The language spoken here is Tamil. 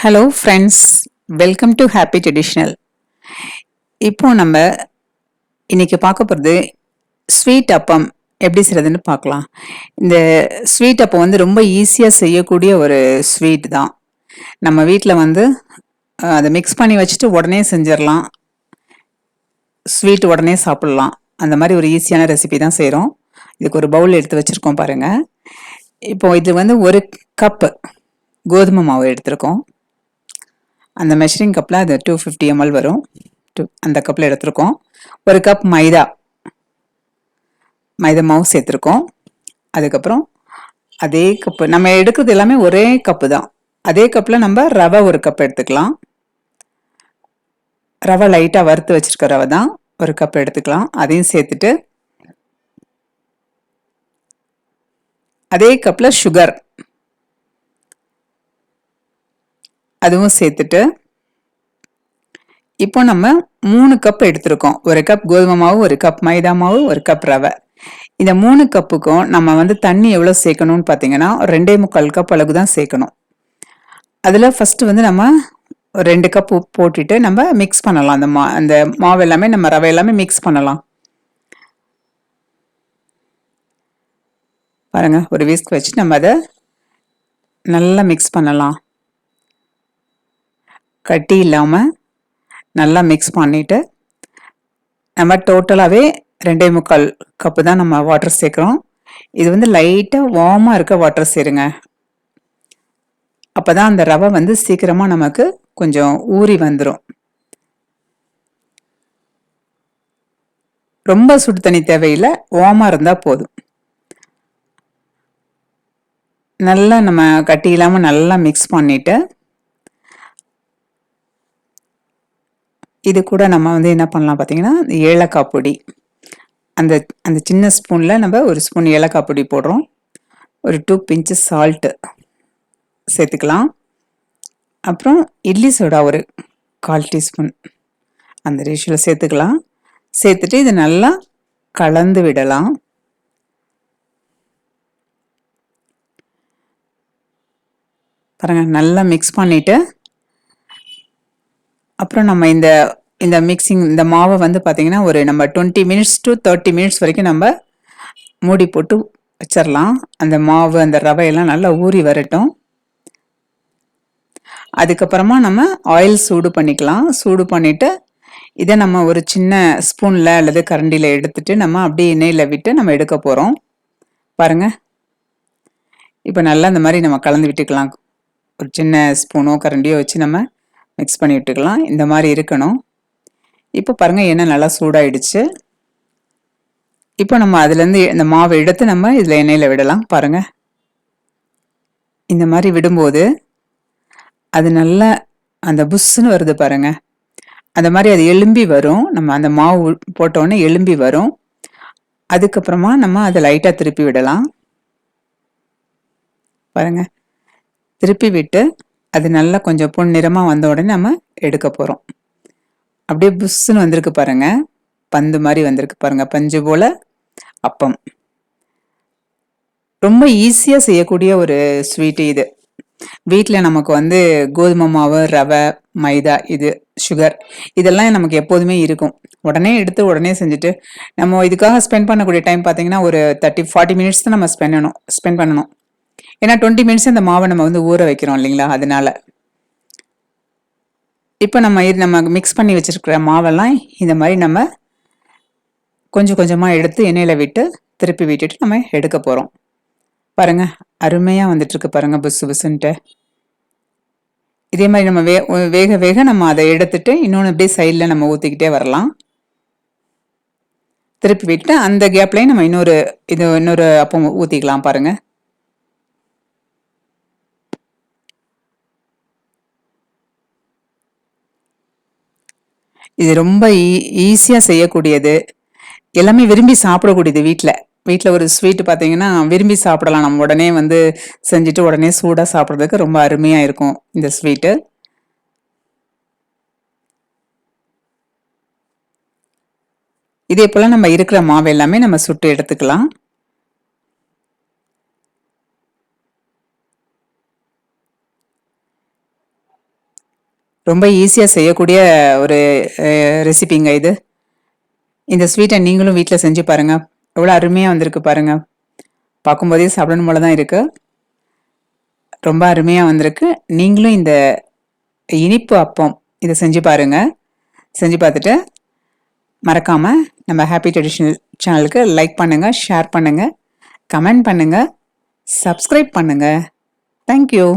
Hello friends, welcome to happy traditional. இப்போ நம்ம இன்னைக்கு பார்க்க போகிறது ஸ்வீட் அப்பம் எப்படி செய்கிறதுன்னு பார்க்கலாம். இந்த ஸ்வீட் அப்பம் வந்து ரொம்ப ஈஸியாக செய்யக்கூடிய ஒரு ஸ்வீட் தான். நம்ம வீட்டில் வந்து அதை மிக்ஸ் பண்ணி வச்சுட்டு உடனே செஞ்சிடலாம், ஸ்வீட் உடனே சாப்பிட்லாம். அந்த மாதிரி ஒரு ஈஸியான ரெசிபி தான் செய்கிறோம். இதுக்கு ஒரு பவுல் எடுத்து வச்சுருக்கோம் பாருங்கள். இப்போ இது வந்து ஒரு கப்பு கோதுமை மாவு எடுத்திருக்கோம். அந்த மெஷரிங் கப்பில் அது 250 ml வரும். அந்த கப்பில் எடுத்திருக்கோம். ஒரு கப் மைதா மாவு சேர்த்துருக்கோம். அதுக்கப்புறம் அதே கப்பு நம்ம எடுக்கிறது எல்லாமே ஒரே கப்பு தான். அதே கப்பில் நம்ம ரவை ஒரு கப் எடுத்துக்கலாம். ரவை லைட்டாக வறுத்து வச்சிருக்க ரவை தான், ஒரு கப் எடுத்துக்கலாம். அதையும் சேர்த்துட்டு அதே கப்பில் சுகர் அதுவும் சேர்த்துட்டு இப்போ நம்ம 3 கப் எடுத்திருக்கோம். ஒரு கப் கோதுமை மாவு, ஒரு கப் மைதா மாவு, ஒரு கப் ரவை. இந்த 3 கப்புக்கும் நம்ம வந்து தண்ணி எவ்வளோ சேர்க்கணும்னு பார்த்தீங்கன்னா 2.25 கப் அளவுக்கு தான் சேர்க்கணும். அதில் ஃபஸ்ட்டு வந்து நம்ம 2 கப் உப்பு போட்டுட்டு நம்ம மிக்ஸ் பண்ணலாம். அந்த மாவு எல்லாமே நம்ம ரவை எல்லாமே மிக்ஸ் பண்ணலாம். பாருங்க, ஒரு விஸ்க் வச்சு நம்ம அதை நல்லா மிக்ஸ் பண்ணலாம். கட்டி இல்லாமல் நல்லா மிக்ஸ் பண்ணிவிட்டு நம்ம டோட்டலாகவே 2.25 கப்பு தான் நம்ம வாட்டர் சேர்க்குறோம். இது வந்து லைட்டாக வார்மாக இருக்க வாட்டர் சேருங்க. அப்போ தான் அந்த ரவை வந்து சீக்கிரமாக நமக்கு கொஞ்சம் ஊறி வந்துடும். ரொம்ப சுடு தண்ணி தேவையில்லை, வார்மாக இருந்தால் போதும். நல்லா நம்ம கட்டி இல்லாமல் நல்லா மிக்ஸ் பண்ணிவிட்டு இது கூட நம்ம வந்து என்ன பண்ணலாம் பார்த்தீங்கன்னா, ஏலக்காய் பொடி, அந்த அந்த சின்ன ஸ்பூனில் நம்ம ஒரு ஸ்பூன் ஏலக்காய் பொடி போடுறோம். ஒரு 2 பிஞ்சு சால்ட்டு சேர்த்துக்கலாம். அப்புறம் இட்லி சோடா ஒரு 1/4 டீஸ்பூன் அந்த ரேஷியோவில் சேர்த்துக்கலாம். சேர்த்துட்டு இதை நல்லா கலந்து விடலாம். பாருங்கள், நல்லா மிக்ஸ் பண்ணிவிட்டு அப்புறம் நம்ம இந்த மிக்சிங் இந்த மாவை வந்து பார்த்திங்கன்னா ஒரு நம்ம 20 மினிட்ஸ் டு 30 மினிட்ஸ் வரைக்கும் நம்ம மூடி போட்டு வச்சிடலாம். அந்த மாவு அந்த ரவையெல்லாம் நல்லா ஊறி வரட்டும். அதுக்கப்புறமா நம்ம ஆயில் சூடு பண்ணிக்கலாம். சூடு பண்ணிவிட்டு இதை நம்ம ஒரு சின்ன ஸ்பூனில் அல்லது கரண்டியில் எடுத்துட்டு நம்ம அப்படியே எண்ணெயில் விட்டு நம்ம எடுக்க போகிறோம். பாருங்கள், இப்போ நல்லா இந்த மாதிரி நம்ம கலந்து விட்டுக்கலாம். ஒரு சின்ன ஸ்பூனோ கரண்டியோ வச்சு நம்ம மிக்ஸ் பண்ணி விட்டுக்கலாம். இந்த மாதிரி இருக்கணும். இப்போ பாருங்கள், எண்ணெய் நல்லா சூடாயிடுச்சு. இப்போ நம்ம அதுலேருந்து இந்த மாவை எடுத்து நம்ம இதில் எண்ணெயில் விடலாம். பாருங்கள், இந்த மாதிரி விடும்போது அது நல்லா அந்த புஷ்ஷுன்னு வருது பாருங்கள். அந்த மாதிரி அது எலும்பி வரும். நம்ம அந்த மாவு போட்டோன்னே எலும்பி வரும். அதுக்கப்புறமா நம்ம அதை லைட்டாக திருப்பி விடலாம். பாருங்கள், திருப்பி விட்டு அது நல்லா கொஞ்சம் பொன்னிறமாக வந்த உடனே நம்ம எடுக்க போகிறோம். அப்படியே புஷ்ஷுன்னு வந்திருக்கு பாருங்கள், பந்து மாதிரி வந்திருக்கு பாருங்கள், பஞ்சு போல் அப்பம். ரொம்ப ஈஸியாக செய்யக்கூடிய ஒரு ஸ்வீட்டு இது. வீட்டில் நமக்கு வந்து கோதுமை மாவு, ரவை, மைதா, இது சுகர் இதெல்லாம் நமக்கு எப்போதுமே இருக்கும். உடனே எடுத்து உடனே செஞ்சுட்டு நம்ம இதுக்காக ஸ்பெண்ட் பண்ணக்கூடிய டைம் பார்த்தீங்கன்னா ஒரு 30-40 மினிட்ஸ் தான் நம்ம ஸ்பெண்ட் பண்ணணும். ஏன்னா 20 மினிட்ஸ் அந்த மாவை நம்ம வந்து ஊற வைக்கிறோம் இல்லைங்களா, அதனால. இப்போ நம்ம மிக்ஸ் பண்ணி வச்சிருக்கிற மாவெல்லாம் இந்த மாதிரி நம்ம கொஞ்சம் கொஞ்சமாக எடுத்து எண்ணெயில் விட்டு திருப்பி விட்டுட்டு நம்ம எடுக்க போகிறோம். பாருங்க, அருமையாக வந்துட்டுருக்கு பாருங்கள், புசு புசுன்ட்டு. இதே மாதிரி நம்ம வேக வேக நம்ம அதை எடுத்துட்டு இன்னொன்று அப்படியே சைடில் நம்ம ஊற்றிக்கிட்டே வரலாம். திருப்பி விட்டு அந்த கேப்லேயும் நம்ம இன்னொரு அப்பம் ஊற்றிக்கலாம். பாருங்கள், இது ரொம்ப ஈஸியாக செய்யக்கூடியது, எல்லாமே விரும்பி சாப்பிடக்கூடியது. வீட்டில் ஒரு ஸ்வீட்டு பார்த்தீங்கன்னா விரும்பி சாப்பிடலாம். நம்ம உடனே வந்து செஞ்சுட்டு உடனே சூடாக சாப்பிட்றதுக்கு ரொம்ப அருமையாக இருக்கும் இந்த ஸ்வீட்டு. இதே போல் நம்ம இருக்கிற மாவு எல்லாமே நம்ம சுட்டு எடுத்துக்கலாம். ரொம்ப ஈஸியாக செய்யக்கூடிய ஒரு ரெசிபிங்க இது. இந்த ஸ்வீட்டை நீங்களும் வீட்டில் செஞ்சு பாருங்கள். எவ்வளோ அருமையாக வந்திருக்கு பாருங்கள். பார்க்கும்போதே சாப்பிடணும் போல தான் இருக்குது. ரொம்ப அருமையாக வந்திருக்கு. நீங்களும் இந்த இனிப்பு அப்பம் இதை செஞ்சு பாருங்கள். செஞ்சு பார்த்துட்டு மறக்காமல் நம்ம ஹாப்பி ட்ரெடிஷ்னல் சேனலுக்கு லைக் பண்ணுங்கள், ஷேர் பண்ணுங்கள், கமெண்ட் பண்ணுங்கள், சப்ஸ்கிரைப் பண்ணுங்கள். தேங்க்யூ.